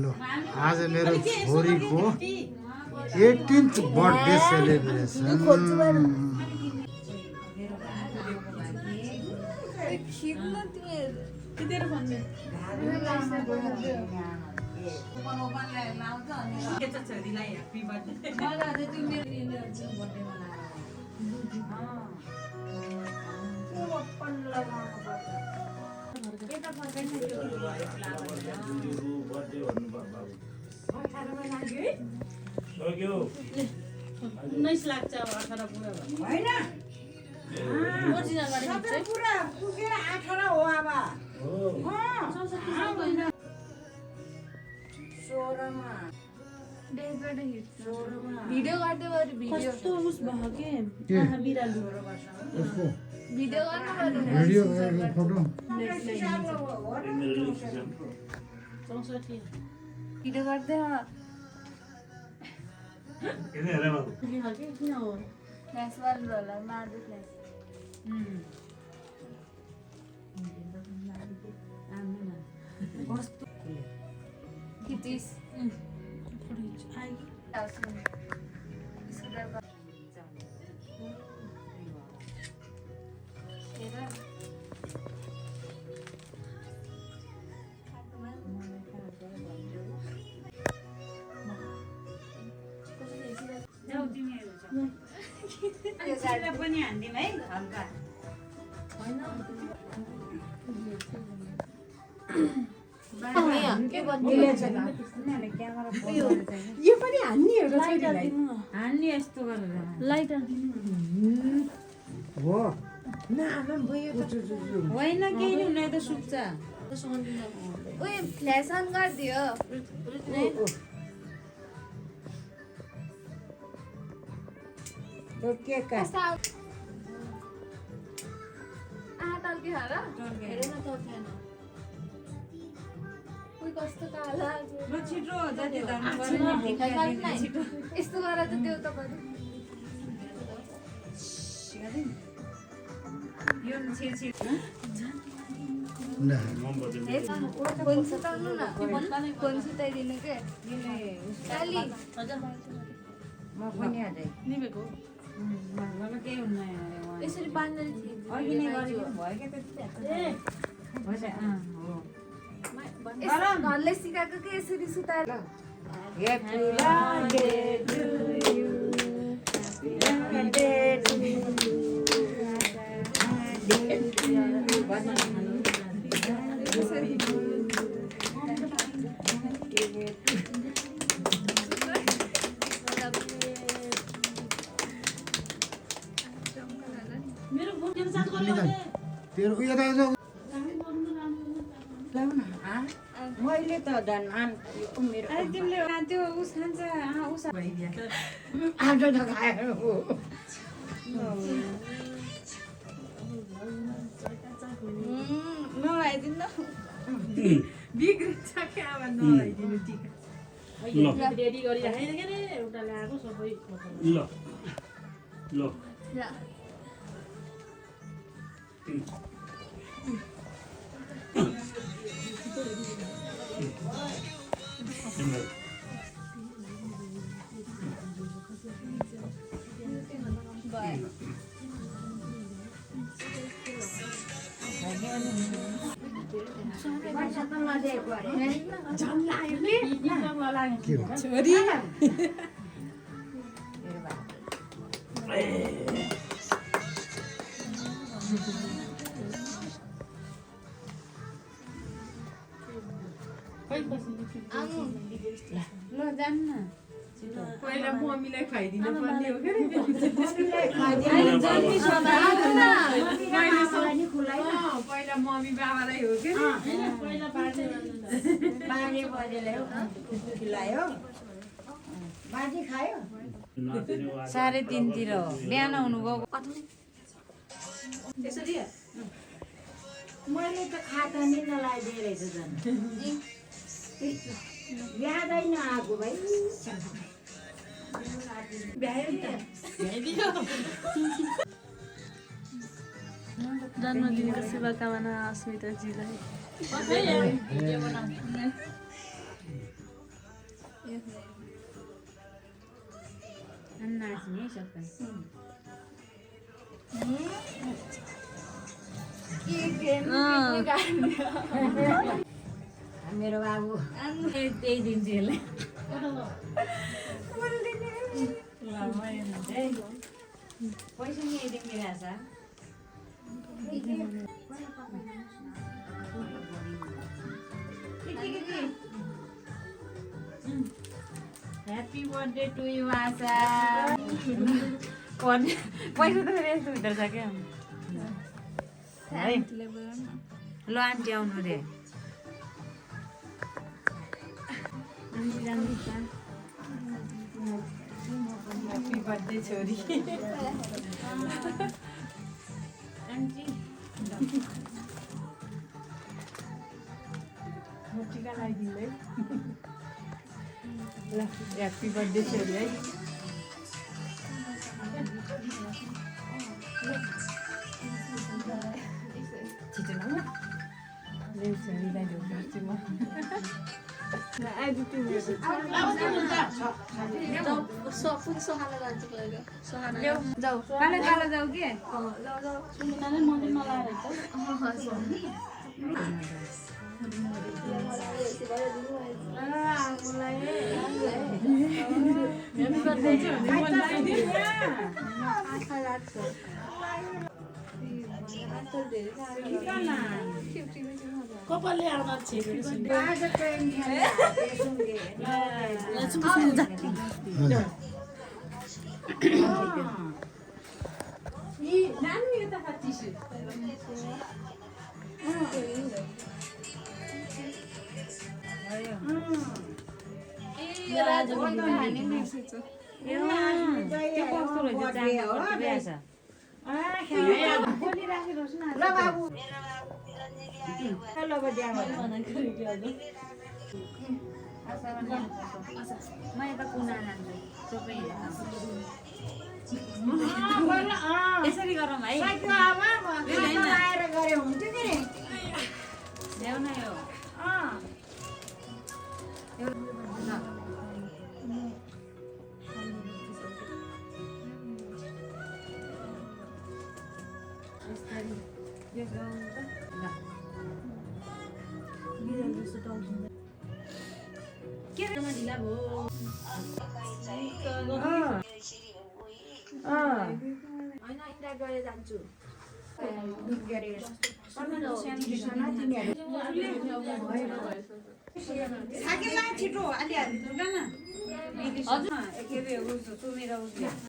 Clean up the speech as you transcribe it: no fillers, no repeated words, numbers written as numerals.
लो आज मेरो छोरीको 18th बर्थडे सेलिब्रेसन भिडियो गर्दै भयो भिडियो कस्तो उस भयो के बिरालो भिडियो गर्नु पर्यो भिडियो फोटो भिडियो गर्दै फ्ल्यास वाला होला मार्दै फ्ल्यास खिचिस पनि हान्दिम है हल्का यो पनि हान्ने हो हान्ने यस्तो गरेर लाइट हो होइन केही नि हुँदैन त सुक्छ उयो फ्ल्यास अन गरिदियो टल्के खा र हेर न त थिएन उयो कस्तो काला छिटो जति यस्तो गरेर त त्यो त यो छिर फोन सुताउनु न फोन सुताइदिनु के काली केही हुन्न यसरी बाँध्दै अघि नै गरेको भयो क्या घरले सिकाएको के यसरी सुताएर तेरो उयो त मैले त झन् मेरो तिमीले त्यो उस खान्छ उस आज त खायो नलाइदिनु बिग्रिन्छ क्या अब नलाइदिनु टिका रेडी गरिराखेन के रे एउटा ल्याएको सबै ल छोरी ल जान्न पहिला मम्मीलाई खुवाइदिनु पर्ने हो के पहिला मम्मी बाबालाई हो के बाजे बजेलाई खिलायो बाजे खायो 3:30 तिर हो बिहान हुनुभयो मैले त खाता नि नलाइदिए रहेछ झन् यादै नआएको भाइ भ्यायो नि त जन्मदिनको शुभकामना अस्मिताजीलाई। नाच्ने सबै मेरो बाबु त्यही दिन्छु यसलाई पैसा नि यदि मिलाछ ह्याप्पी बर्थडे टु यु आशा पैसा त फेरि यस्तो भित्र छ क्या है ल आन्टी आउनु रे ह्याप्पी बर्थडे छोरी आन्टी टिका लगाइदिनु है ल ह्याप्पी बर्थडे छोरी है छिटो न ल्याउँछ मिलाइदिनु पर्छु म जाऊ कालो कालो जाऊ के कपालले आउँदा नानी यता खाँचिसु ल बाबु ल बड्या म यता कुना लान्छु सबै यसरी गरौँ है आएर गरे हुन्थ्यो कि ल्याउ न यो के ढिला भयो होइन इन्डिया गएर जान्छु छिटो अलि न हजुर